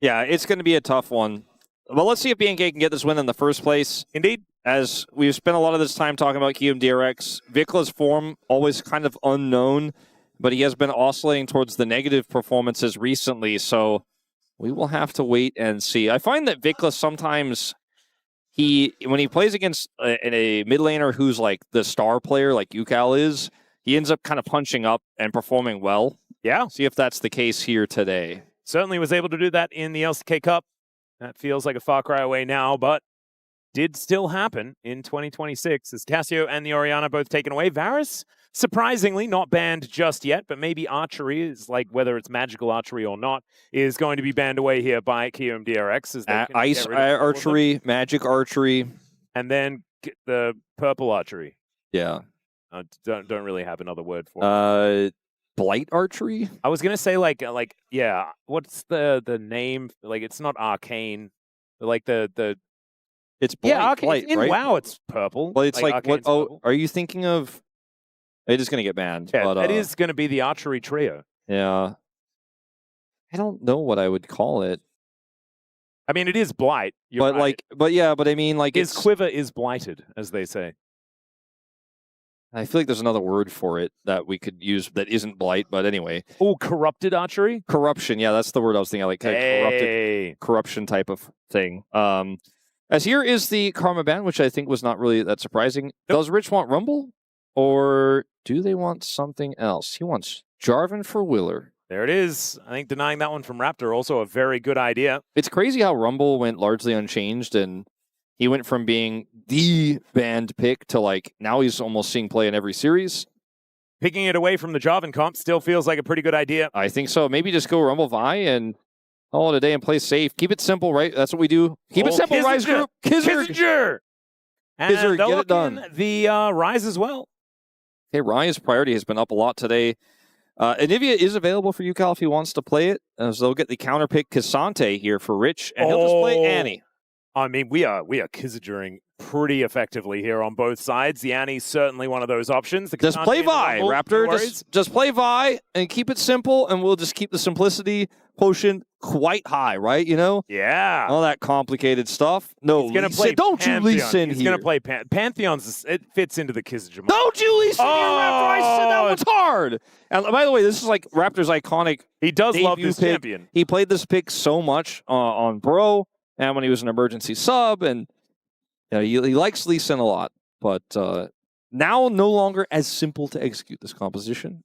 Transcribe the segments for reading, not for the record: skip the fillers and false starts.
Yeah, it's going to be a tough one. Well, let's see if BNK can get this win in the first place. Indeed. As we've spent a lot of this time talking about Kiwoom DRX, VicLa's form always kind of unknown, but he has been oscillating towards the negative performances recently, so we will have to wait and see. I find that VicLa sometimes, when he plays against a mid laner who's like the star player, like Ucal is, he ends up kind of punching up and performing well. Yeah. See if that's the case here today. Certainly was able to do that in the LCK Cup. That feels like a far cry away now, but did still happen in 2026 as Cassio and the Orianna both taken away. Varus, surprisingly, not banned just yet, but maybe archery is like, whether it's magical archery or not, is going to be banned away here by Kiwoom DRX. As they Ice archery, magic archery. And then the purple archery. Yeah. Don't really have another word for it. Blight archery? I was going to say yeah, what's the name? Like, it's not arcane. Like the It's blight, yeah, Arcane. blight, In right? WoW, it's purple. Well, it's like what? Oh, purple. are you thinking of? It is going to get banned. Yeah, but, it is going to be the archery trio. Yeah, I don't know what I would call it. I mean, it is blight. But right. but I mean, like His quiver is blighted, as they say. I feel like there's another word for it that we could use that isn't blight. But anyway, Oh, corrupted archery. corruption. Yeah, that's the word I was thinking. Like kind of corruption type of thing. As here is the Karma ban, which I think was not really that surprising. Nope. Does Rich want Rumble, or do they want something else? He wants Jarvan for Willer. There it is. I think denying that one from Raptor also a very good idea. It's crazy how Rumble went largely unchanged, and he went from being the banned pick to like now he's almost seeing play in every series. Picking it away from the Jarvan comp still feels like a pretty good idea. I think so. Maybe just go Rumble Vi and call it a day and play safe. Keep it simple, right? That's what we do. Keep it simple, Ryze group. Kizzard. And Kizzard, they'll get it look done. in the Ryze as well. Okay, Ryan's priority has been up a lot today. Anivia is available for Ucal if he wants to play it. So they'll get the counter pick Cassante here for Rich, and he'll just play Annie. I mean, we are Kizzarding pretty effectively here on both sides. The Annie's certainly one of those options. Just play Vi, Raptor. Just play Vi and keep it simple, and we'll just keep the simplicity quotient quite high, right? You know? Yeah. All that complicated stuff. No, He's gonna play don't Pantheon. you lease in He's here. going to play Pantheon's. It fits into the Kizzard. Don't you lease in here, Raptor. I said that one's hard. And by the way, this is like Raptor's iconic. He does love debut this pick. champion. He played this pick so much on Bro, and when he was an emergency sub, and you know, he likes Lee Sin a lot. But now no longer as simple to execute this composition.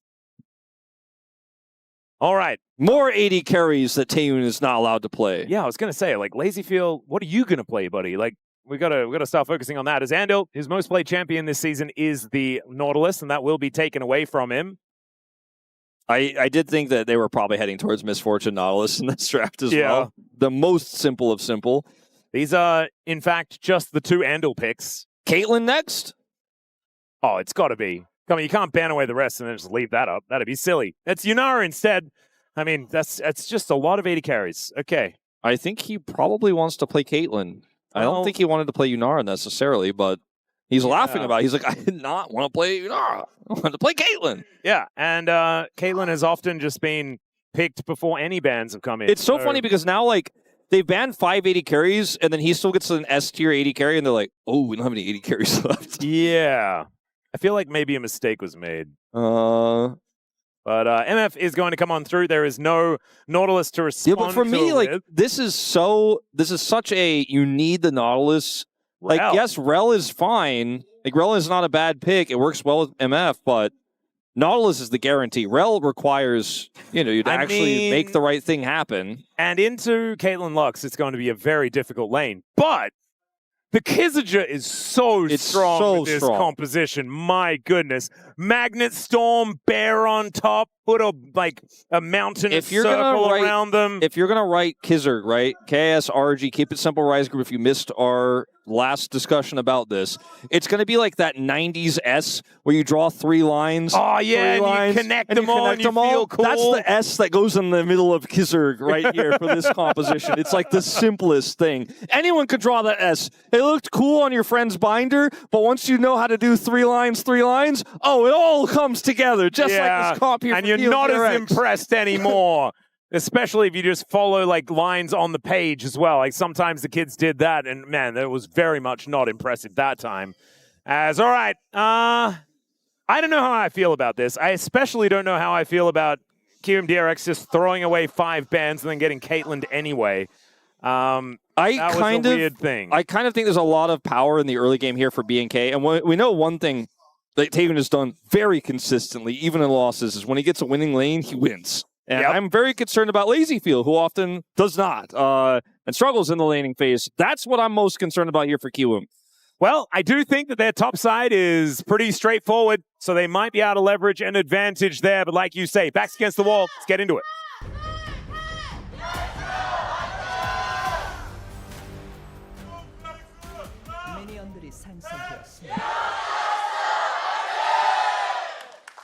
All right. More 80 carries that Taeyun is not allowed to play. Yeah, I was going to say, like, LazyFeel, what are you going to play, buddy? Like, we gotta start focusing on that. As Andil, his most played champion this season is the Nautilus, and that will be taken away from him. I did think that they were probably heading towards Misfortune Nautilus in this draft as well. The most simple of simple. These are, in fact, just the two Andil picks. Caitlyn next? Oh, it's got to be. I mean, you can't ban away the rest and then just leave that up. That'd be silly. That's Yunara instead. I mean, that's just a lot of 80 carries. Okay. I think he probably wants to play Caitlyn. I don't think he wanted to play Yunara necessarily, but he's laughing about it. He's like, I did not want to play Yunara. I wanted to play Caitlyn. Yeah, and Caitlyn has often just been picked before any bans have come in. It's so funny because now, like, they've banned 580 carries, and then he still gets an S-tier 80 carry, and they're like, oh, we don't have any 80 carries left. Yeah. I feel like maybe a mistake was made. But MF is going to come on through. There is no Nautilus to respond to. Yeah, but for me, like, this is such a, you need the Nautilus. Like, Rell. yes, Rell is fine. Like, Rell is not a bad pick. It works well with MF, but Nautilus is the guarantee. Rell requires, you know, you to actually make the right thing happen. And into Caitlyn Lux, it's going to be a very difficult lane. But the Kizager is so strong with this composition. My goodness. Magnet Storm, Bear on top, put a mountain circle around them. If you're going to write Kizzard, right? KSRG, keep it simple, Ryze group. If you missed our last discussion about this, it's going to be like that 90s S where you draw 3 lines. Oh, yeah, and you connect them all and you feel cool. That's the S that goes in the middle of Kizzard right here for this composition. It's like the simplest thing. Anyone could draw that S. It looked cool on your friend's binder, but once you know how to do 3 lines, oh, it all comes together, just like this comp here. And you're not as impressed anymore. Especially if you just follow like lines on the page as well. Like sometimes the kids did that, and man, that was very much not impressive that time. As all right, I don't know how I feel about this. I especially don't know how I feel about Kiwoom DRX just throwing away 5 bans and then getting Caitlyn anyway. That was a weird thing. I kind of think there's a lot of power in the early game here for BNK, and we know one thing that Taven has done very consistently, even in losses, is when he gets a winning lane, he wins. And I'm very concerned about LazyFeel, who often does not, and struggles in the laning phase. That's what I'm most concerned about here for Kiwoom. Well, I do think that their top side is pretty straightforward, so they might be able to leverage an advantage there. But like you say, backs against the wall. Let's get into it.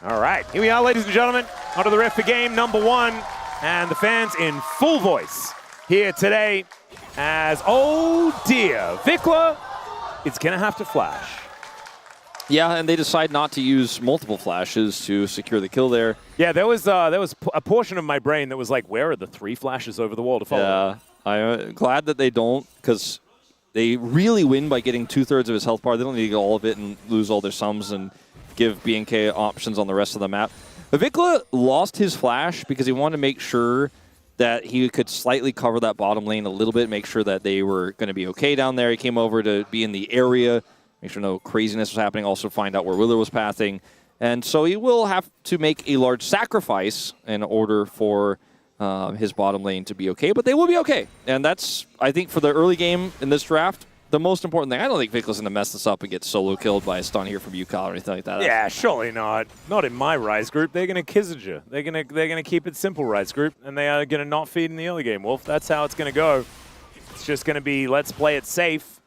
All right, here we are, ladies and gentlemen, onto the ref for game number 1, and the fans in full voice here today as, oh dear, VicLa is going to have to flash. Yeah, and they decide not to use multiple flashes to secure the kill there. Yeah, there was a portion of my brain that was like, where are the 3 flashes over the wall to follow? Yeah, I'm glad that they don't, because they really win by getting 2/3 of his health bar. They don't need to get all of it and lose all their sums and give BNK options on the rest of the map. But VicLa lost his flash because he wanted to make sure that he could slightly cover that bottom lane a little bit, make sure that they were going to be okay down there. He came over to be in the area, make sure no craziness was happening, also find out where Willer was pathing. And so he will have to make a large sacrifice in order for his bottom lane to be okay, but they will be okay. And that's, I think, for the early game in this draft, the most important thing. I don't think VicLa's going to mess this up and get solo killed by a stun here from Ucal or anything like that. Yeah, surely not. Not in my Ryze group. They're going to Kizzage you. They're going to keep it simple, Ryze group, and they are going to not feed in the early game, Wolf. That's how it's going to go. It's just going to be, let's play it safe.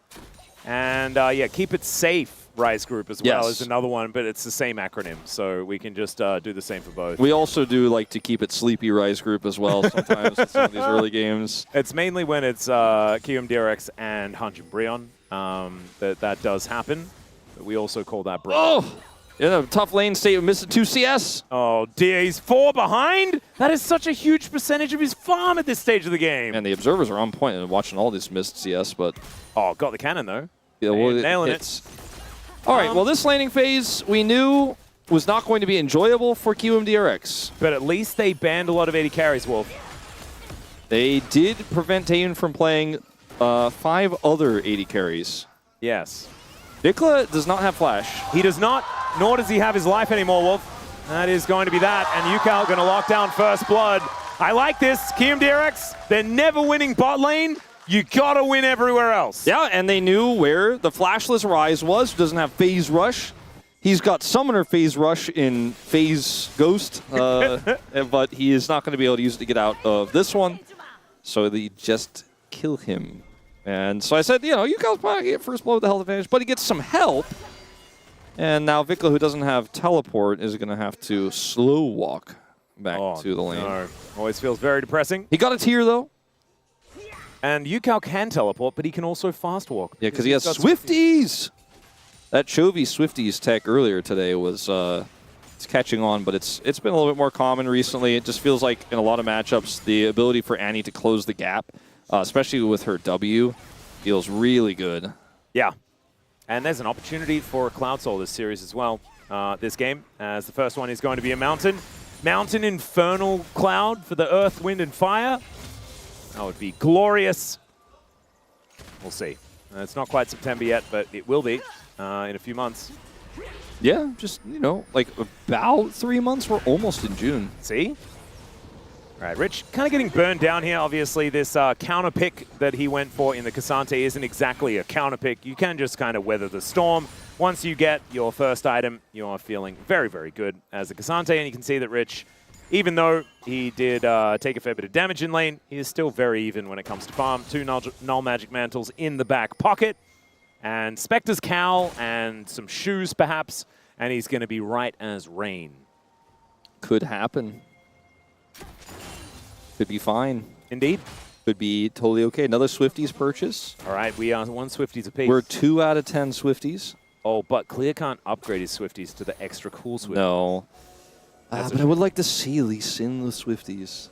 And, yeah, keep it safe. Ryze group as well is another one, but it's the same acronym, so we can just do the same for both. We also do like to keep it sleepy Ryze group as well sometimes in some of these early games. It's mainly when it's Kiwoom DRX and Hunch and Breon that does happen, but we also call that Breon. Oh! In a tough lane state, missing 2 CS. Oh dear, he's 4 behind? That is such a huge percentage of his farm at this stage of the game. And the observers are on point and watching all this missed CS, but... Oh, got the cannon though. Yeah, well, nailing it. All right, well, this laning phase we knew was not going to be enjoyable for Kiwoom DRX. But at least they banned a lot of AD carries, Wolf. They did prevent Taven from playing 5 other AD carries. Yes. VicLa does not have flash. He does not, nor does he have his life anymore, Wolf. That is going to be that, and Ucal going to lock down first blood. I like this. Kiwoom DRX, they're never winning bot lane. You gotta win everywhere else. Yeah, and they knew where the flashless Ryze was, who doesn't have phase rush. He's got summoner phase rush in phase ghost, but he is not going to be able to use it to get out of this one. So they just kill him. And so I said, you know, Ucal's probably going to get first blow with the health advantage, but he gets some help. And now VicLa, who doesn't have teleport, is going to have to slow walk back to the lane. No. Always feels very depressing. He got a tier, though. And Ucal can teleport, but he can also fast walk. Yeah, because he has Swifties. That Chovy Swifties tech earlier today was it's catching on, but it's been a little bit more common recently. It just feels like in a lot of matchups, the ability for Annie to close the gap, especially with her W, feels really good. Yeah. And there's an opportunity for a Cloud Soul this series as well, this game, as the first one is going to be a Mountain. Mountain Infernal Cloud for the Earth, Wind, and Fire. That would be glorious. We'll see. It's not quite September yet, but it will be in a few months. Yeah, just, you know, like about 3 months. We're almost in June. See? All right, Rich, kind of getting burned down here. Obviously, this counter pick that he went for in the Cassante isn't exactly a counter pick. You can just kind of weather the storm. Once you get your first item, you are feeling very, very good as a Cassante. And you can see that Rich, even though he did take a fair bit of damage in lane, he is still very even when it comes to farm. 2 null magic mantles in the back pocket, and Spectre's Cowl, and some shoes perhaps, and he's going to be right as rain. Could happen. Could be fine. Indeed. Could be totally okay. Another Swifties purchase. All right, we are 1 Swifties apiece. We're 2 out of 10 Swifties. Oh, but Clear can't upgrade his Swifties to the extra cool Swifties. No. But I would like to see at least in the Swifties.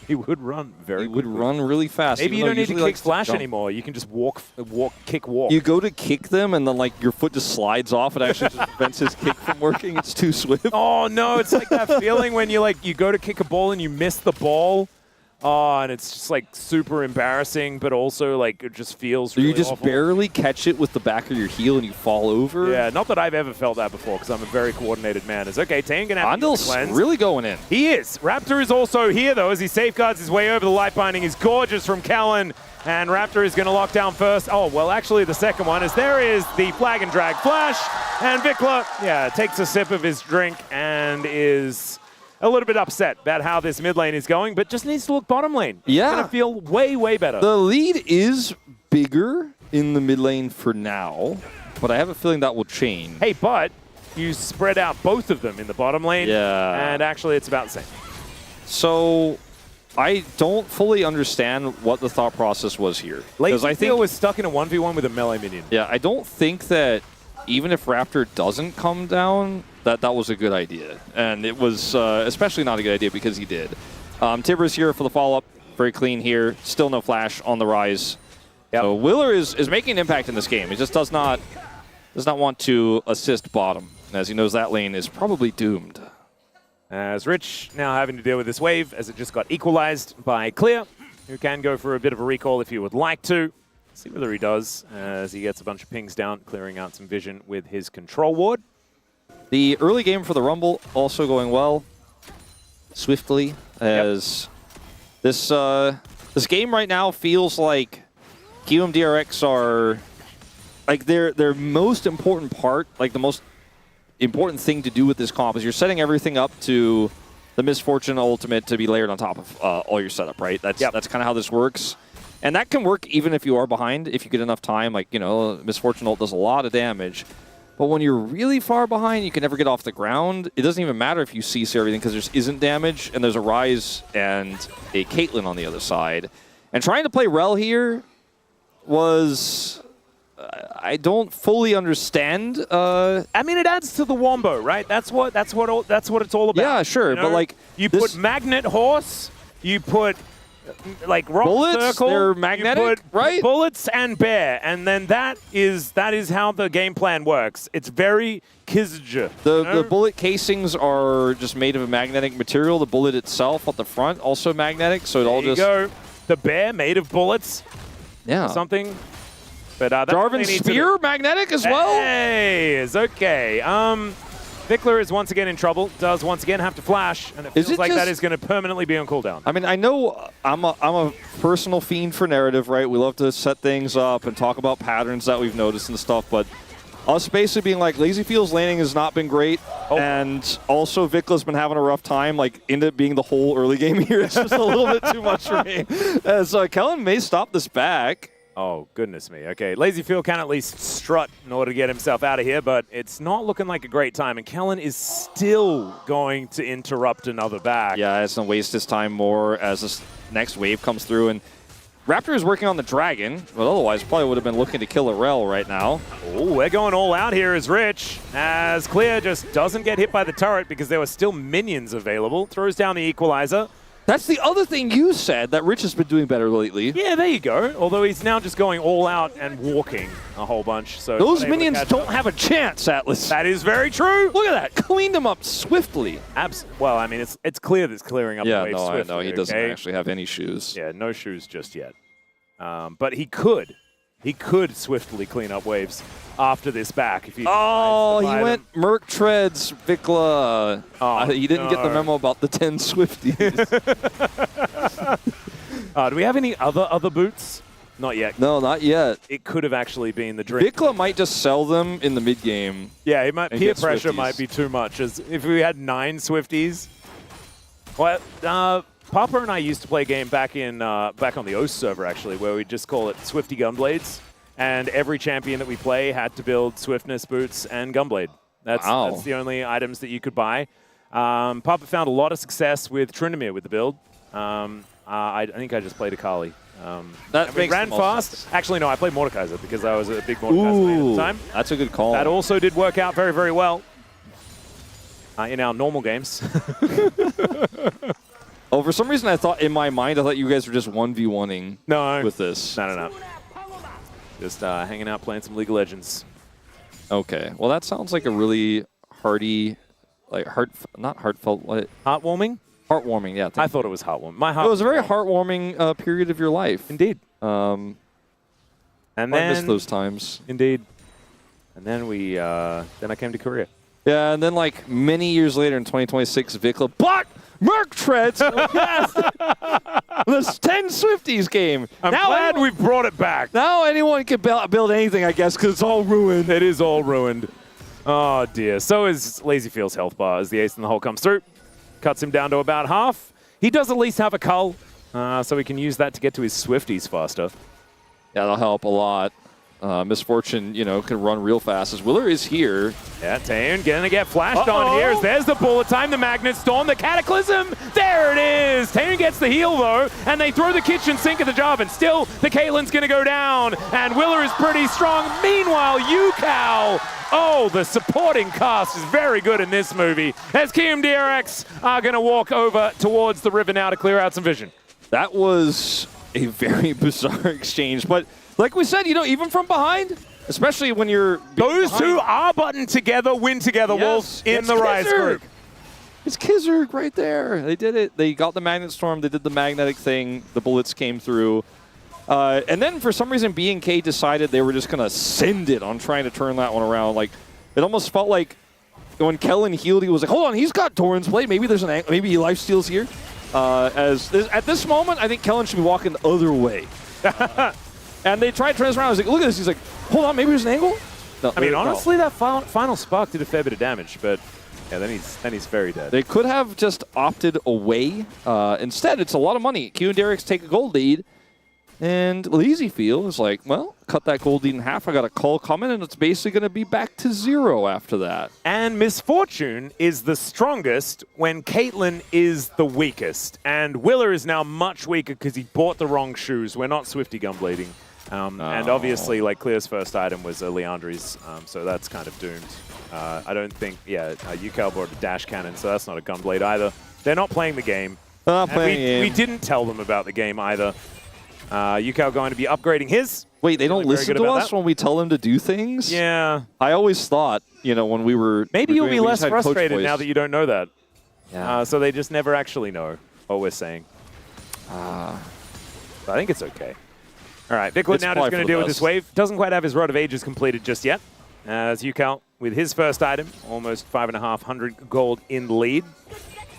He would run very He would quickly. run really fast. Maybe you don't need to kick likes flash anymore. You can just kick walk. You go to kick them, and then like your foot just slides off. It actually just prevents his kick from working. It's too swift. Oh no, it's like that feeling when you go to kick a ball and you miss the ball. Oh, and it's just like super embarrassing, but also like it just feels really You just awful. barely catch it with the back of your heel and you fall over. Yeah, not that I've ever felt that before because I'm a very coordinated man. It's okay, Tane gonna have to use the Andil's cleanse. really going in. He is. Raptor is also here though as he safeguards his way over. The light binding is gorgeous from Kellin. And Raptor is going to lock down first. Oh, well, actually the second one is there is the flag and drag flash. And VicLa, takes a sip of his drink and is a little bit upset about how this mid lane is going, but just needs to look bottom lane. Yeah. It's going to feel way, way better. The lead is bigger in the mid lane for now, but I have a feeling that will change. Hey, but you spread out both of them in the bottom lane. Yeah. And actually it's about the same. So I don't fully understand what the thought process was here. LazyFeel was stuck in a 1v1 with a melee minion. Yeah, I don't think that even if Raptor doesn't come down, that was a good idea. And it was especially not a good idea because he did. Tibbers here for the follow-up. Very clean here. Still no flash on the Ryze. Yep. So Willer is making an impact in this game. He just does not want to assist bottom, as he knows that lane is probably doomed. As Rich now having to deal with this wave as it just got equalized by Clear, who can go for a bit of a recall if he would like to. See whether he does as he gets a bunch of pings down, clearing out some vision with his control ward. The early game for the Rumble also going well, swiftly, as this game right now feels like Kiwoom DRX are like their most important part, like the most important thing to do with this comp is you're setting everything up to the Misfortune ultimate to be layered on top of all your setup, right? That's kind of how this works. And that can work even if you are behind, if you get enough time. Like, you know, Misfortune ult does a lot of damage. But when you're really far behind, you can never get off the ground. It doesn't even matter if you cease everything because there isn't damage, and there's a Ryze and a Caitlyn on the other side. And trying to play Rell here was... I don't fully understand. I mean, it adds to the wombo, right? That's what it's all about. Yeah, sure, you know? but like you put magnet horse, you put like rock bullets, circle, they're magnetic, you put right? Bullets and bear, and then that is how the game plan works. It's very Kizja. The bullet casings are just made of a magnetic material. The bullet itself at the front also magnetic, so it all just go. The bear made of bullets. Yeah. Or something. But Jarvan's spear magnetic as well? Hey, it's okay. VicLa is once again in trouble, does once again have to flash, and it feels like that is going to permanently be on cooldown. I mean, I know I'm a personal fiend for narrative, right? We love to set things up and talk about patterns that we've noticed and stuff, but us basically being like, LazyFeel's laning has not been great, and also VicLa's been having a rough time, like, ended up being the whole early game here. It's just a little bit too much for me. As Kellin may stop this back. Oh, goodness me. Okay, LazyFeel can at least strut in order to get himself out of here, but it's not looking like a great time, and Kellin is still going to interrupt another back. Yeah, it's going to waste his time more as this next wave comes through, and Raptor is working on the dragon, but otherwise probably would have been looking to kill a Rell right now. Oh, we're going all out here as Rich, as Clear just doesn't get hit by the turret because there were still minions available. Throws down the equalizer. That's the other thing you said, that Rich has been doing better lately. Yeah, there you go. Although he's now just going all out and walking a whole bunch. So those minions don't have a chance, Atlus. That is very true. Look at that. Cleaned them up swiftly. Well, I mean, it's clear that's clearing up the wave swiftly. Yeah, no, he doesn't actually have any shoes. Yeah, no shoes just yet. But he could. He could swiftly clean up waves after this back. If he he went Merc Treads, VicLa. He didn't get the memo about the 10 Swifties. Do we have any other boots? Not yet. No, not yet. It could have actually been the drink. VicLa might just sell them in the mid game. Yeah, he might. Peer pressure might be too much. As if we had 9 Swifties. Well, Papa and I used to play a game back on the OS server actually, where we just call it Swifty Gunblades, and every champion that we play had to build Swiftness boots and Gunblade. That's the only items that you could buy. Papa found a lot of success with Tryndamere with the build. I think I just played Akali. Ran fast. Actually, no, I played Mordekaiser because I was a big Mordekaiser fan at the time. That's a good call. That also did work out very, very well in our normal games. Oh, for some reason I thought in my mind, I thought you guys were just 1v1ing with this. No. Just hanging out, playing some League of Legends. Okay. Well, that sounds like a really hearty, like not heartfelt, like heartwarming? Heartwarming, yeah. I thought it was heartwarming. My heart. It was a very heartwarming period of your life. Indeed. And then I miss those times. Indeed. And then then I came to Korea. Yeah, and then like many years later in 2026, VicLa block Merc Treads. Yes. This 10 Swifties game. I'm glad we've brought it back. Now anyone can build anything, I guess, because it's all ruined. It is all ruined. Oh dear. So is LazyFeel's health bar as the ace in the hole comes through. Cuts him down to about half. He does at least have a cull, so he can use that to get to his Swifties faster. Yeah, that'll help a lot. Misfortune, can run real fast as Willer is here. Yeah, Taeyeon gonna get flashed on here. There's the bullet time, the Magnet Storm, the Cataclysm. There it is. Taeyeon gets the heal though, and they throw the kitchen sink at the job, and still the Caitlyn's gonna go down, and Willer is pretty strong. Meanwhile, Ucal. Oh, the supporting cast is very good in this movie, as Kiwoom DRX are gonna walk over towards the river now to clear out some vision. That was a very bizarre exchange, but like we said, even from behind, especially when you're those two are buttoned together, win together, yes, Wolf, in the Ryze group. It's Kizzurg right there. They did it. They got the Magnet Storm. They did the magnetic thing. The bullets came through. And then for some reason, BNK decided they were just going to send it on trying to turn that one around. Like, it almost felt like when Kellin healed, he was like, hold on, he's got Doran's Blade. Maybe there's maybe he lifesteals here. At this moment, I think Kellin should be walking the other way. And they tried to turn this around. I was like, look at this. He's like, hold on, maybe there's an angle? No, I mean, honestly, that final spark did a fair bit of damage, but yeah, then he's very dead. They could have just opted away. Instead, it's a lot of money. Kiwoom DRX take a gold lead, and LazyFeel is like, well, cut that gold lead in half. I got a call coming, and it's basically going to be back to 0 after that. And Misfortune is the strongest when Caitlyn is the weakest. And Willer is now much weaker because he bought the wrong shoes. We're not Swifty Gunblading. And obviously, like, Clear's first item was Leandri's, so that's kind of doomed. I don't think, Ucal bought a dash cannon, so that's not a Gunblade either. They're not playing the game. They're not playing the game. We didn't tell them about the game either. Ucal going to be upgrading his. Wait, they don't listen to us when we tell them to do things? Yeah. I always thought, when we were... Maybe you'll be less frustrated now that you don't know that. Yeah. So they just never actually know what we're saying. I think it's okay. All right, VicLa now just going to deal with this wave. Doesn't quite have his Rod of Ages completed just yet. As Ucal, with his first item, almost 5,500 gold in the lead.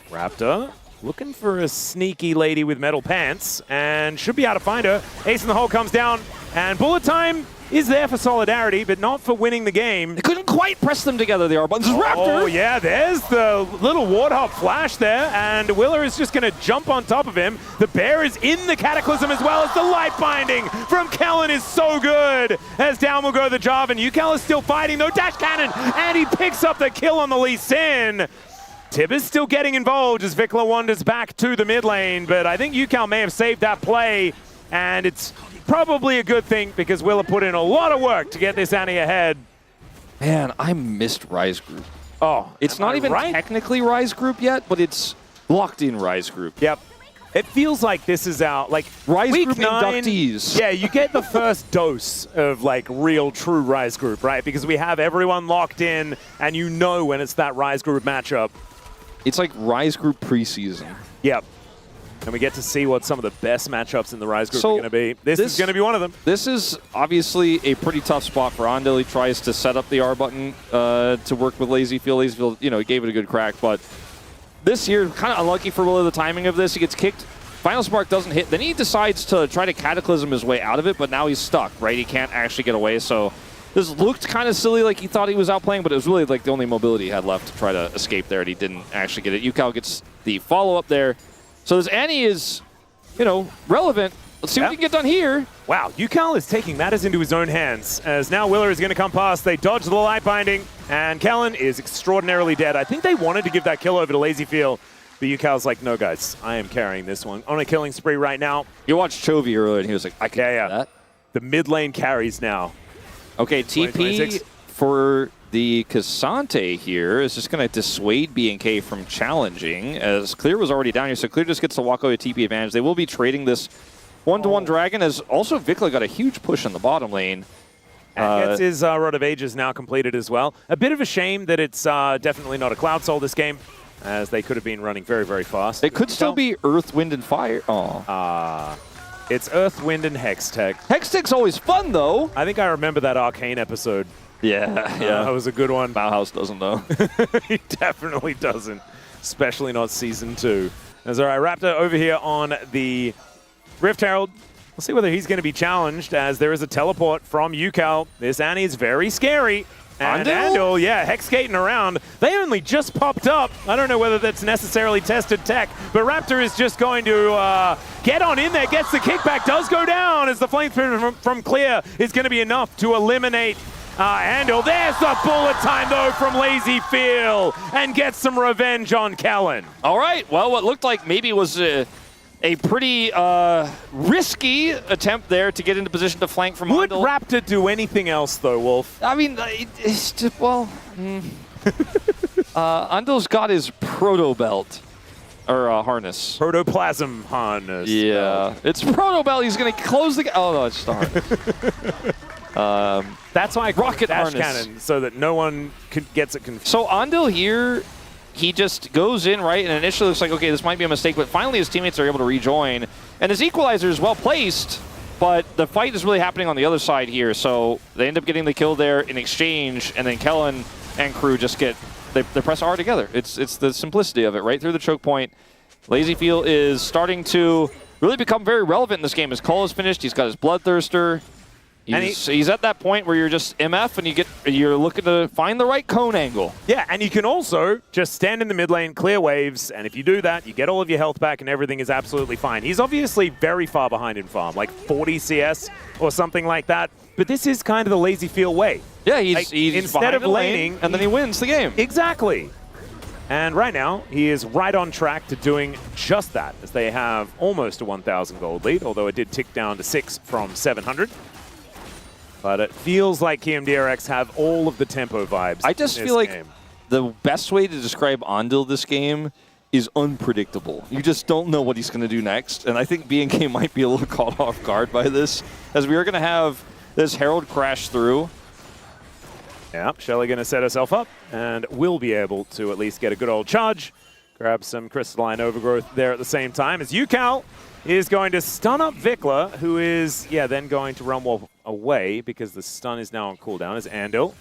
Raptor looking for a sneaky lady with metal pants, and should be able to find her. Ace in the hole comes down, and bullet time is there for solidarity, but not for winning the game. They couldn't quite press them together, the R-buttons. Raptor! Oh, yeah, there's the little Warthog flash there, and Willer is just going to jump on top of him. The bear is in the Cataclysm as well as the light binding from Kellin is so good. As down will go the Jarvan. Ucal is still fighting, though. Dash cannon, and he picks up the kill on the Lee Sin. Tib is still getting involved as VicLa wanders back to the mid lane, but I think Ucal may have saved that play, and it's probably a good thing because Willer put in a lot of work to get this Annie ahead. Man, I missed Ryze Group. Oh, it's not even technically Ryze Group yet, but it's locked in Ryze Group. Yep. It feels like this is our, Ryze week Group 9, inductees. Yeah, you get the first dose of, real, true Ryze Group, right? Because we have everyone locked in, and you know when it's that Ryze Group matchup. It's like Ryze Group preseason. Yep. And we get to see what some of the best matchups in the Ryze Group are going to be. This is going to be one of them. This is obviously a pretty tough spot for Andil. He tries to set up the R button to work with LazyFeel. LazyFeel, he gave it a good crack, but this year, kind of unlucky for Willer, the timing of this. He gets kicked. Final Spark doesn't hit. Then he decides to try to Cataclysm his way out of it, but now he's stuck, right? He can't actually get away, so this looked kind of silly, like he thought he was outplaying, but it was really the only mobility he had left to try to escape there, and he didn't actually get it. Ucal gets the follow-up there. So this Annie is, relevant. Let's see what he can get done here. Wow, Ucal is taking matters into his own hands, as now Willer is going to come past. They dodge the light binding, and Kellin is extraordinarily dead. I think they wanted to give that kill over to LazyFeel, but Ucal's like, no, guys, I am carrying this one. On a killing spree right now. You watched Chovy earlier, and he was like, I can do that. The mid lane carries now. Okay, TP for the K'Sante here is just going to dissuade BNK from challenging, as Clear was already down here, so Clear just gets to walk away with TP advantage. They will be trading this one-to-one dragon, as also VicLa got a huge push in the bottom lane. And gets his Rod of Ages now completed as well. A bit of a shame that it's definitely not a Cloud Soul this game, as they could have been running very, very fast. It could still be Earth, Wind, and Fire. Oh. It's Earth, Wind, and Hextech. Hextech's always fun, though. I think I remember that Arcane episode. Yeah. That was a good one. Bauhaus doesn't, though. He definitely doesn't, especially not Season 2. That's all right. Raptor over here on the Rift Herald. We'll see whether he's going to be challenged, as there is a teleport from Ucal. This Annie is very scary. And Andil, yeah, hex-skating around. They only just popped up. I don't know whether that's necessarily tested tech, but Raptor is just going to get on in there, gets the kickback, does go down, as the flamethrower from Clear is going to be enough to eliminate Andil. There's the bullet time, though, from LazyFeel, and gets some revenge on Kellin. All right, well, what looked like maybe was a pretty risky attempt there to get into position to flank from Would Andil. Raptor do anything else, though, Wolf? I mean, it's just, well... Andil's got his proto belt. Or harness. Protoplasm harness. Yeah. It's proto belt. He's going to close the... Oh, no, it's not. That's why I call rocket it dash harness. cannon, so that no one gets it confused. So Andil here... He just goes in, right, and initially looks like, okay, this might be a mistake, but finally his teammates are able to rejoin. And his equalizer is well placed, but the fight is really happening on the other side here, so they end up getting the kill there in exchange, and then Kellin and crew just get, they press R together. It's the simplicity of it, right through the choke point. LazyFeel is starting to really become very relevant in this game. His call is finished, he's got his Bloodthirster. He's at that point where you're just MF and you're looking to find the right cone angle. Yeah, and you can also just stand in the mid lane, clear waves, and if you do that, you get all of your health back and everything is absolutely fine. He's obviously very far behind in farm, like 40 CS or something like that, but this is kind of the LazyFeel way. Yeah, he's instead of laning, and then he wins the game. Exactly. And right now, he is right on track to doing just that, as they have almost a 1,000 gold lead, although it did tick down to 6 from 700. But it feels like Kiwoom DRX have all of the tempo vibes. I just feel like the best way to describe Andil this game is unpredictable. You just don't know what he's going to do next. And I think BNK might be a little caught off guard by this, as we are going to have this Herald crash through. Yeah, Shelly going to set herself up, and will be able to at least get a good old charge. Grab some crystalline overgrowth there at the same time, as Ucal is going to stun up VicLa, who is, then going to run away because the stun is now on cooldown, as Andil.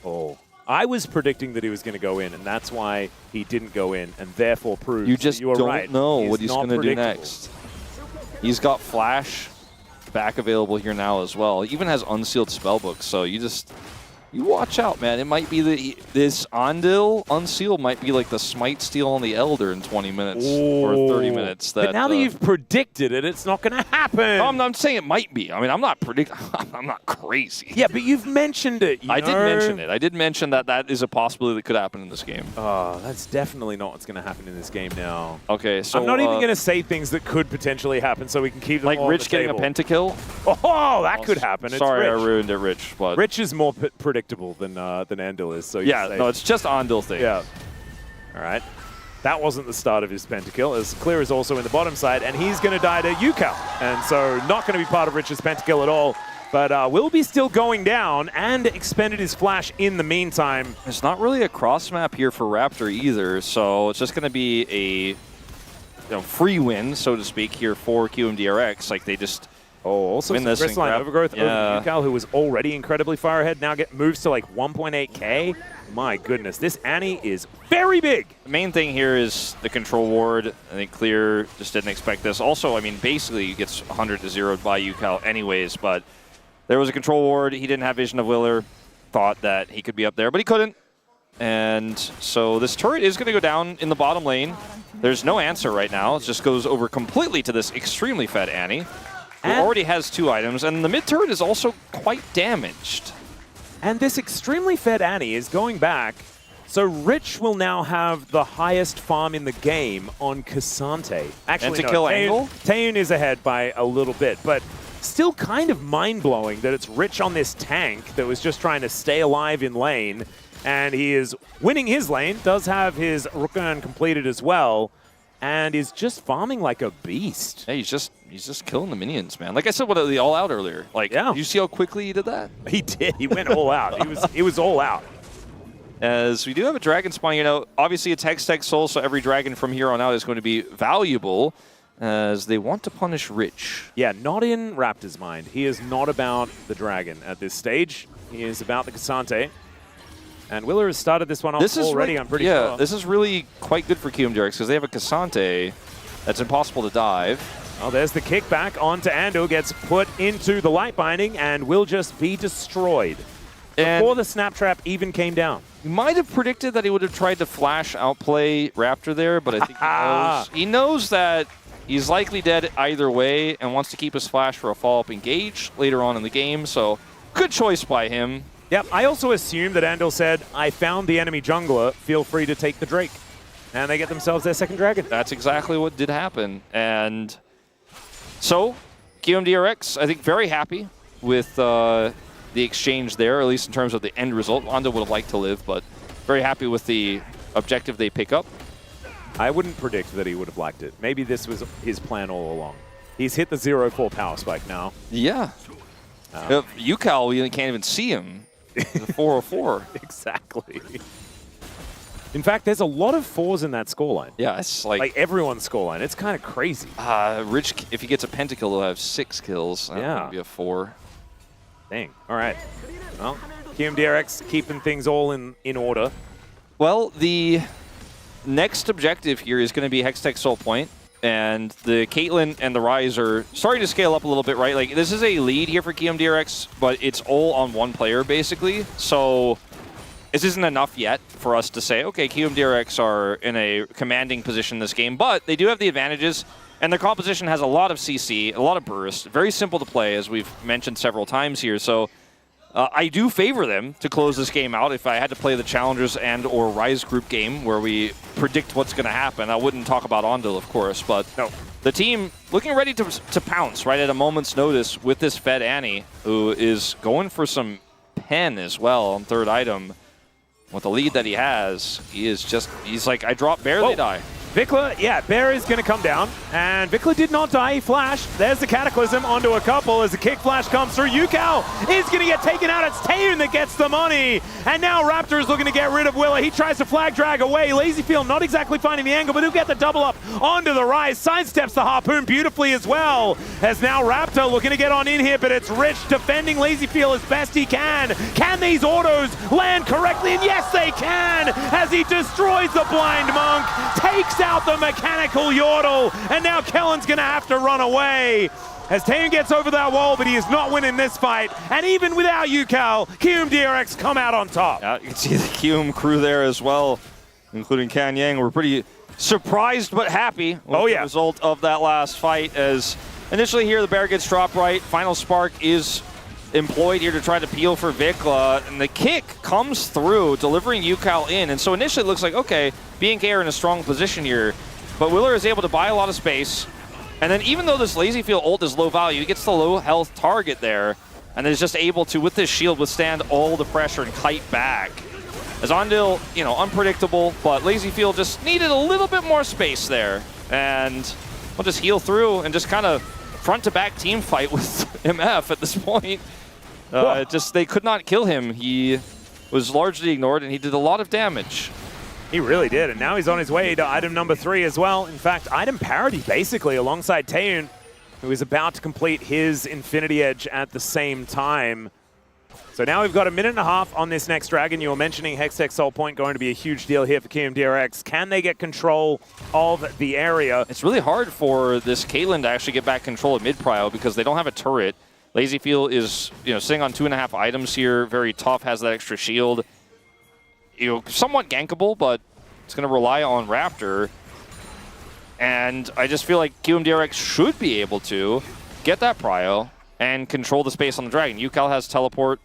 Oh, I was predicting that he was going to go in, and that's why he didn't go in, and therefore proves you just you are don't right. know what he's going to do next. He's got Flash back available here now as well. He even has unsealed spellbooks, so you watch out, man. It might be this Andil unseal might be like the smite steal on the Elder in 20 minutes or 30 minutes. But now that you've predicted it, it's not going to happen. I'm saying it might be. I mean, I'm not crazy. Yeah, but you've mentioned it. I did mention it. I did mention that is a possibility that could happen in this game. Oh, that's definitely not what's going to happen in this game now. Okay, so I'm not even going to say things that could potentially happen, so we can keep them like all Rich on the getting table. a pentakill. Oh, that could happen. Sorry, it's Rich. I ruined it, Rich. But Rich is more predictable than Andil is. So yeah, no, it's just Andil thing. Yeah. All right. That wasn't the start of his pentakill, as Clear is also in the bottom side, and he's going to die to Ucal. And so not going to be part of Rich's pentakill at all, but will be still going down and expended his flash in the meantime. It's not really a cross map here for Raptor either, so it's just going to be a free win, so to speak, here for Kiwoom DRX. Like they just also win some this crystalline overgrowth over Ucal, who was already incredibly far ahead, now moves to like 1.8k. My goodness, this Annie is very big. The main thing here is the control ward. I think Clear just didn't expect this. Also, I mean, basically he gets 100 to 0'd by Ucal anyways, but there was a control ward. He didn't have Vision of Willer. Thought that he could be up there, but he couldn't. And so this turret is going to go down in the bottom lane. There's no answer right now. It just goes over completely to this extremely fed Annie, who already has 2 items, and the mid turret is also quite damaged. And this extremely fed Annie is going back, so Rich will now have the highest farm in the game on K'Sante. Actually, and to kill Angle? Taeyun is ahead by a little bit, but still kind of mind-blowing that it's Rich on this tank that was just trying to stay alive in lane, and he is winning his lane, does have his Rookern completed as well, and is just farming like a beast. Hey, he's just killing the minions, man. Like I said, the all out earlier. Like, yeah. You see how quickly he did that? He did. He went all out. He was all out. As we do have a dragon spawn, you know, obviously it's Hextech Soul, so every dragon from here on out is going to be valuable, as they want to punish Rich. Yeah, not in Raptor's mind. He is not about the dragon at this stage. He is about the Cassante. And Willer has started this one off already, I'm pretty sure. Yeah, this is really quite good for Kiwoom DRX, because they have a Cassante that's impossible to dive. Oh, there's the kickback onto Andil, gets put into the light binding, and will just be destroyed. Before the snap trap even came down. You might have predicted that he would have tried to flash outplay Raptor there, but I think he knows that he's likely dead either way and wants to keep his flash for a follow-up engage later on in the game, so good choice by him. Yep, I also assume that Andil said, I found the enemy jungler, feel free to take the Drake. And they get themselves their second dragon. That's exactly what did happen. And so, Kiwoom DRX, I think, very happy with the exchange there, at least in terms of the end result. Andil would have liked to live, but very happy with the objective they pick up. I wouldn't predict that he would have liked it. Maybe this was his plan all along. He's hit the 0-4 power spike now. Yeah. Ucal, we can't even see him. The 404. Exactly. In fact, there's a lot of 4s in that scoreline. Yeah, it's like everyone's scoreline. It's kind of crazy. Rich, if he gets a pentakill, he'll have 6 kills. That would be a 4. Dang. All right. Well, Kiwoom DRX keeping things all in order. Well, the next objective here is going to be Hextech Soul Point, and the Caitlyn and the Ryze are starting to scale up a little bit, right? Like, this is a lead here for Kiwoom DRX, but it's all on one player, basically. So this isn't enough yet for us to say, okay, Kiwoom DRX are in a commanding position in this game, but they do have the advantages. And their composition has a lot of CC, a lot of burst, very simple to play, as we've mentioned several times here. So I do favor them to close this game out. If I had to play the Challengers and or Ryze group game where we predict what's going to happen, I wouldn't talk about Andil, of course. But no, the team looking ready to pounce right at a moment's notice with this Fed Annie, who is going for some pen as well on third item. With the lead that he has, he's like, I drop Bear, they die. VicLa, yeah, Bear is going to come down, and VicLa did not die, he flashed. There's the Cataclysm onto a couple as the kick flash comes through. Ucal is going to get taken out. It's Taeyoon that gets the money, and now Raptor is looking to get rid of Willa. He tries to flag drag away. LazyFeel not exactly finding the angle, but he'll get the double up onto the Ryze. Sidesteps the Harpoon beautifully as well, as now Raptor looking to get on in here, but it's Rich defending LazyFeel as best he can. Can these autos land correctly? And yes, they can, as he destroys the Blind Monk, takes out the mechanical Yordle, and now Kellin's gonna have to run away as Taeyoon gets over that wall, but he is not winning this fight. And even without Ucal, Kiwoom DRX come out on top. Yeah, you can see the Kiwoom crew there as well, including Kanyang. We're pretty surprised but happy with the result of that last fight, as initially here the Bear gets dropped right. Final Spark is employed here to try to peel for VicLa, and the kick comes through, delivering Ucal in. And so initially it looks like, okay, BNK are in a strong position here, but Willer is able to buy a lot of space. And then even though this LazyFeel ult is low value, he gets the low health target there, and is just able to, with this shield, withstand all the pressure and kite back. As Andil, you know, unpredictable, but LazyFeel just needed a little bit more space there. And we'll just heal through and just kind of front-to-back team fight with MF at this point. They could not kill him. He was largely ignored, and he did a lot of damage. He really did, and now he's on his way to item number 3 as well. In fact, item parity, basically, alongside Taeyoon, who is about to complete his Infinity Edge at the same time. So now we've got a minute and a half on this next dragon. You were mentioning Hextech Soul Point going to be a huge deal here for Kiwoom DRX. Can they get control of the area? It's really hard for this Caitlyn to actually get back control of mid-prio because they don't have a turret. LazyFeel is, sitting on 2.5 items here. Very tough, has that extra shield. Somewhat gankable, but it's going to rely on Raptor. And I just feel like Kiwoom DRX should be able to get that prio and control the space on the dragon. Ucal has teleport.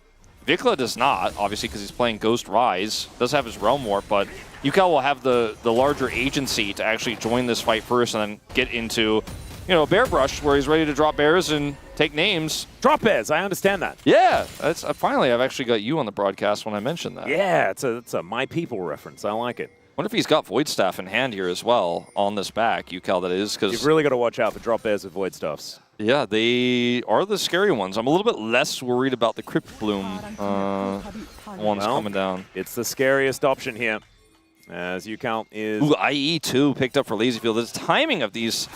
VicLa does not, obviously, because he's playing Ghost Ryze. Does have his Realm Warp, but Ucal will have the larger agency to actually join this fight first and then get into you know, bear brush where he's ready to drop bears and take names. Drop bears, I understand that. Yeah, that's finally I've actually got you on the broadcast when I mentioned that. Yeah, it's a My People reference. I like it. Wonder if he's got Void Staff in hand here as well on this back, Ucal that is, because you've really got to watch out for drop bears with Void Staffs. Yeah, they are the scary ones. I'm a little bit less worried about the Crypt Bloom ones coming down. It's the scariest option here, as Ucal is... Ooh, IE too picked up for LazyFeel. The timing of these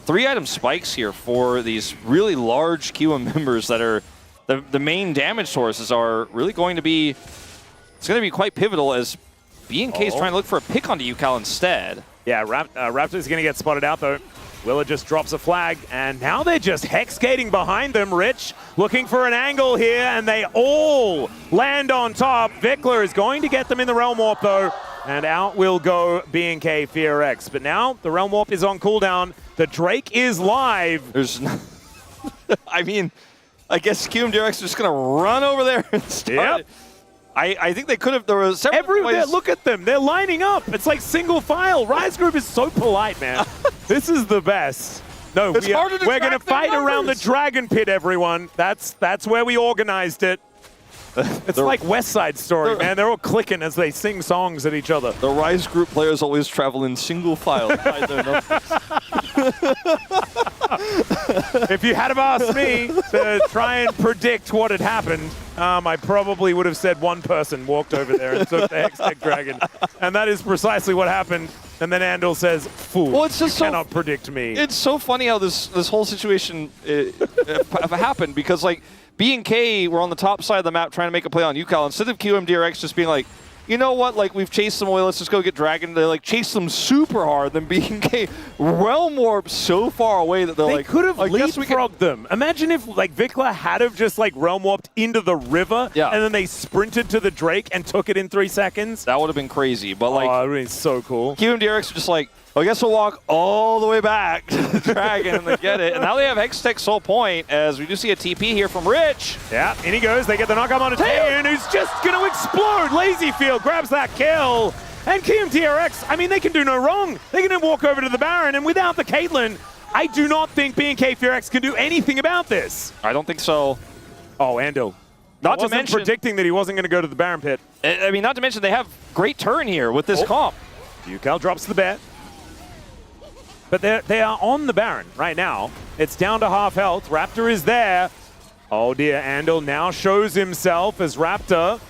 3-item spikes here for these really large Kiwoom members that are the main damage sources are really going to be... It's going to be quite pivotal as BNK is trying to look for a pick onto Ucal instead. Yeah, Raptor's going to get spotted out though. Willa just drops a flag, and now they're just hex gating behind them. Rich looking for an angle here, and they all land on top. VicLa is going to get them in the Realm Warp though, and out will go BNK FEARX. But now the Realm Warp is on cooldown. The Drake is live. There's no I mean, I guess Kiwoom DRX is just going to run over there and start. Yep. I think they could have. There were several ways. Look at them. They're lining up. It's like single file. Ryze Group is so polite, man. This is the best. No, we're going to fight around the Dragon Pit, everyone. That's where we organized it. It's like West Side Story, man. They're all clicking as they sing songs at each other. The Ryze Group players always travel in single file. If you had have asked me to try and predict what had happened, I probably would have said one person walked over there and took the Hextech Dragon. And that is precisely what happened. And then Andil says, fool, well, it's just you cannot predict me. It's so funny how this whole situation happened because, like, BNK were on the top side of the map trying to make a play on Ucal. Instead of Kiwoom DRX just being like, you know what, like, we've chased them away, let's just go get Dragon. They, like, chased them super hard. Then BNK Realm Warp so far away that they're like... They could have leapfrogged them. Imagine if, like, VicLa had have just, like, Realm Warped into the river, and then they sprinted to the Drake and took it in 3 seconds. That would have been crazy, but, like... Oh, I mean, so cool. Kiwoom DRX were just like, I guess we'll walk all the way back to the Dragon and they get it. And now they have Hextech Soul Point as we do see a TP here from Rich. Yeah, in he goes. They get the knockout on a Taeyeon, who's just going to explode. LazyFeel grabs that kill. And Kiwoom DRX, I mean, they can do no wrong. They can walk over to the Baron, and without the Caitlyn, I do not think BNK FEARX can do anything about this. I don't think so. Oh, Andil. Not to mention predicting that he wasn't going to go to the Baron pit. I mean, not to mention they have great turn here with this comp. Ucal drops the bet. But they are on the Baron right now. It's down to half health. Raptor is there. Oh dear, Andil now shows himself as Raptor.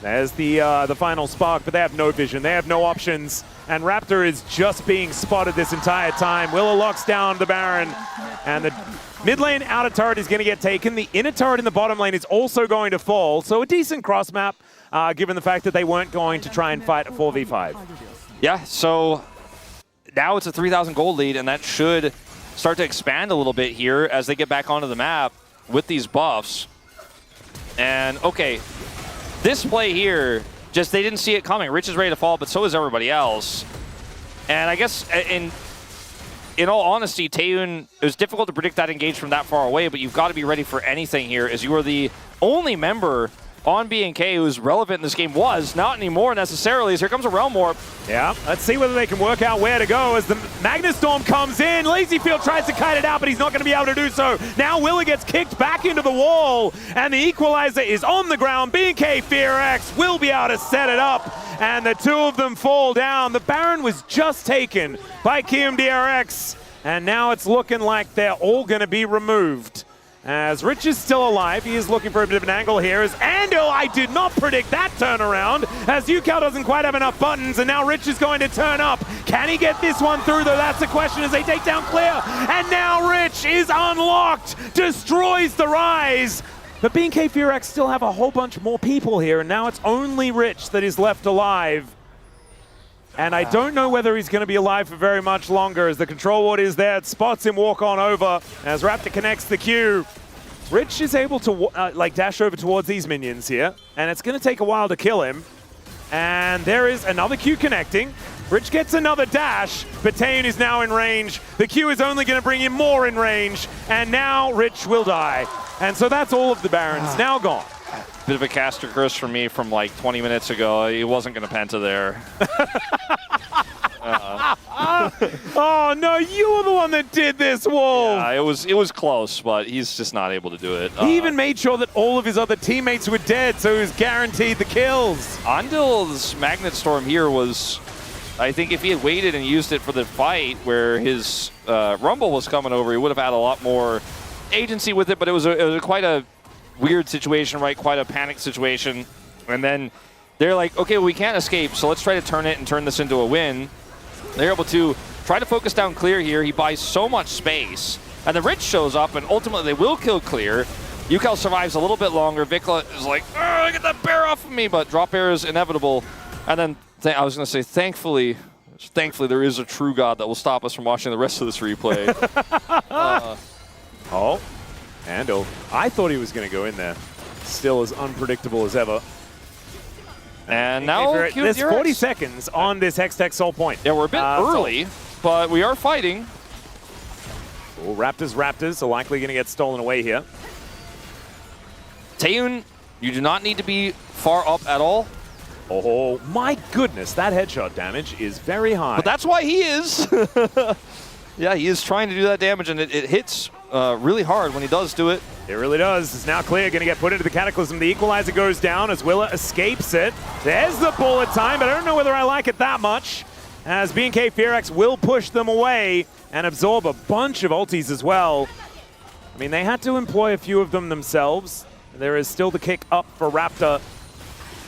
There's the final spark, but they have no vision. They have no options. And Raptor is just being spotted this entire time. Willa locks down the Baron. And the mid lane outer turret is going to get taken. The inner turret in the bottom lane is also going to fall. So a decent cross map, given the fact that they weren't going to try and fight a 4v5. Yeah, so... Now it's a 3,000 gold lead, and that should start to expand a little bit here as they get back onto the map with these buffs. And, okay, this play here, just they didn't see it coming. Rich is ready to fall, but so is everybody else. And I guess, in all honesty, Taeyeon, it was difficult to predict that engage from that far away, but you've got to be ready for anything here, as you are the only member on BNK who's relevant in this game. Was not anymore necessarily, as here comes a Realm Warp. Yeah, let's see whether they can work out where to go as the Magnustorm comes in. LazyFeel tries to kite it out, but he's not going to be able to do so. Now Willa gets kicked back into the wall, and the equalizer is on the ground. BNK FEARX will be able to set it up, and the two of them fall down. The Baron was just taken by Kiwoom DRX, and now it's looking like they're all going to be removed. As Rich is still alive, he is looking for a bit of an angle here. As Andil, I did not predict that turnaround, as Ucal doesn't quite have enough buttons, and now Rich is going to turn up. Can he get this one through, though? That's the question as they take down Clear. And now Rich is unlocked, destroys the Ryze. But BNK FEARX still have a whole bunch more people here, and now it's only Rich that is left alive. And I don't know whether he's going to be alive for very much longer, as the control ward is there. It spots him walk on over as Raptor connects the Q. Rich is able to like dash over towards these minions here, and it's going to take a while to kill him. And there is another Q connecting. Rich gets another dash, but Taeyeon is now in range. The Q is only going to bring him more in range, and now Rich will die. And so that's all of the Barons now gone. Bit of a caster curse for me from like 20 minutes ago. He wasn't going to penta there. Oh no, you were the one that did this, Wolf. Yeah, it was close, but he's just not able to do it. He even made sure that all of his other teammates were dead, so he was guaranteed the kills. Andil's Magnet Storm here was, I think if he had waited and used it for the fight where his Rumble was coming over, he would have had a lot more agency with it, but it was quite a weird situation, right? Quite a panic situation. And then they're like, okay, well, we can't escape, so let's try to turn it and turn this into a win. They're able to try to focus down Clear here. He buys so much space. And the Rich shows up, and ultimately they will kill Clear. Ucal survives a little bit longer. VicLa is like, get that bear off of me, but drop bear is inevitable. And then I was going to say, thankfully, there is a true God that will stop us from watching the rest of this replay. Oh, Andil. I thought he was going to go in there. Still as unpredictable as ever. And now there's 40 seconds on this Hextech Soul Point. Yeah, we're a bit early, but we are fighting. Oh, Raptors are likely going to get stolen away here. Taeyun, you do not need to be far up at all. Oh, my goodness, that headshot damage is very high. But that's why he is. Yeah, he is trying to do that damage, and it hits really hard when he does do it. It really does. It's now Clear going to get put into the Cataclysm. The Equalizer goes down as Willa escapes it. There's the bullet time, but I don't know whether I like it that much, as BNK FEARX will push them away and absorb a bunch of ultis as well. I mean, they had to employ a few of them themselves. There is still the kick up for Raptor.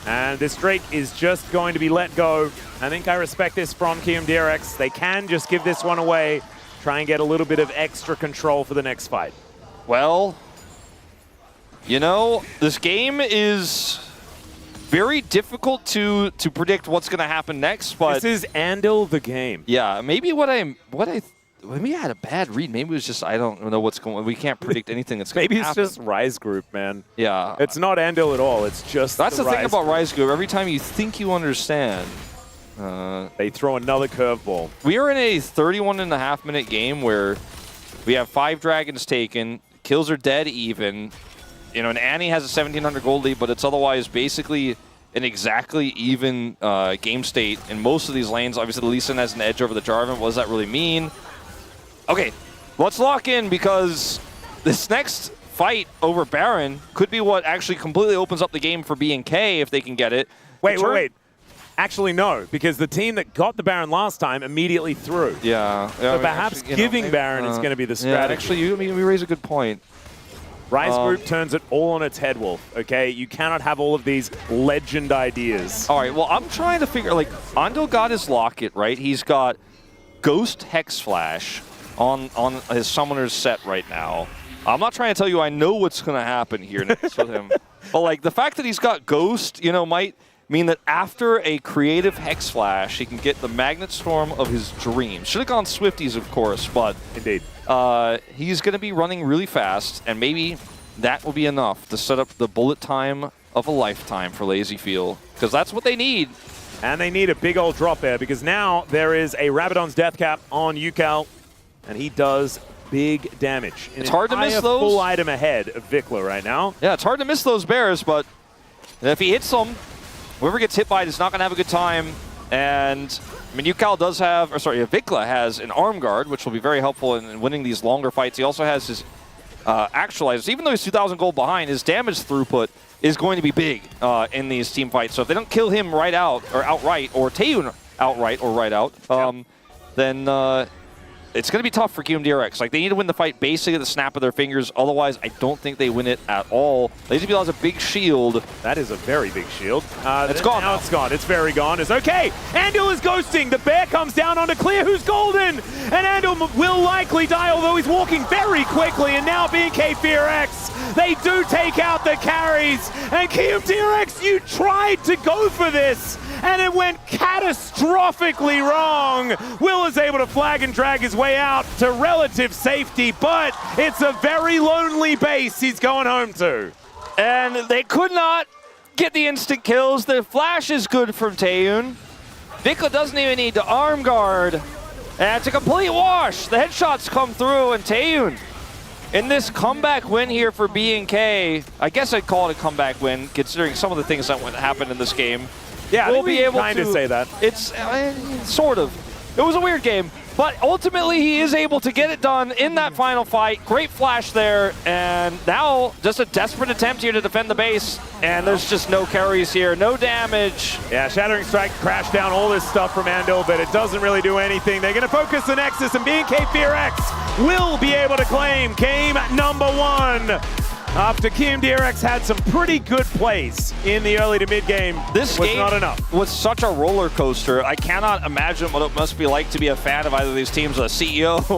And this Drake is just going to be let go. I think I respect this from Kiwoom DRX. They can just give this one away, try and get a little bit of extra control for the next fight. Well, you know, this game is very difficult to predict what's going to happen next, but this is Andil the game. Yeah, maybe maybe I had a bad read. Maybe it was just I don't know what's going on. We can't predict anything that's going to happen. Maybe it's just Ryze Group, man. Yeah. It's not Andil at all. It's just That's the thing about Group. Ryze Group. Every time you think you understand, they throw another curveball. We are in a 31.5-minute game where we have 5 dragons taken, kills are dead even. You know, and Annie has a 1,700 gold lead, but it's otherwise basically an exactly even game state in most of these lanes. Obviously, the Lee Sin has an edge over the Jarvan. What does that really mean? Okay, let's lock in, because this next fight over Baron could be what actually completely opens up the game for BNK if they can get it. Wait. Actually, no, because the team that got the Baron last time immediately threw. Yeah. So perhaps giving Baron is going to be the strategy. Yeah, actually, you raise a good point. Ryze Group turns it all on its head, Wolf, okay? You cannot have all of these legend ideas. All right, well, I'm trying to figure, like, Andil got his locket, right? He's got Ghost Hex Flash on his Summoner's set right now. I'm not trying to tell you I know what's going to happen here next with him. But, like, the fact that he's got Ghost, you know, might mean that after a creative Hex Flash, he can get the Magnet Storm of his dreams. Should have gone Swifties, of course, but indeed, he's going to be running really fast, and maybe that will be enough to set up the bullet time of a lifetime for LazyFeel, because that's what they need. And they need a big old drop there, because now there is a Rabadon's Death Cap on Ucal, and he does big damage. It's hard to miss those. Full item ahead of VicLa right now. Yeah, it's hard to miss those bears, but if he hits them, whoever gets hit by it is not going to have a good time. And, I mean, Ucal does have, or sorry, VicLa has an arm guard, which will be very helpful in winning these longer fights. He also has his actualizers. Even though he's 2,000 gold behind, his damage throughput is going to be big in these team fights. So if they don't kill him right out, or outright, or Taeyun outright or right out, then it's going to be tough for Kiwoom DRX. Like, they need to win the fight basically at the snap of their fingers. Otherwise, I don't think they win it at all. LazyFeel has a big shield. That is a very big shield. It's gone now. It's gone. It's very gone. It's okay. Andil is ghosting. The bear comes down onto Clear, who's golden. And Andil will likely die, although he's walking very quickly. And now BNK FEARX, they do take out the carries. And Kiwoom DRX, you tried to go for this, and it went catastrophically wrong. Will is able to flag and drag his way out to relative safety, but it's a very lonely base he's going home to. And they could not get the instant kills. The flash is good from Taeyun. VicLa doesn't even need to arm guard. And it's a complete wash. The headshots come through, and Taeyun, in this comeback win here for BNK, I guess I'd call it a comeback win, considering some of the things that happened in this game. Yeah, we'll be able to say that. It's sort of. It was a weird game, but ultimately he is able to get it done in that final fight. Great flash there, and now just a desperate attempt here to defend the base, and there's just no carries here, no damage. Yeah, Shattering Strike crashed down all this stuff from Andil, but it doesn't really do anything. They're going to focus the Nexus, and BNK FEARX will be able to claim game number 1. After Kiwoom DRX had some pretty good plays in the early to mid game, this was game not enough. Was such a roller coaster. I cannot imagine what it must be like to be a fan of either of these teams. A CEO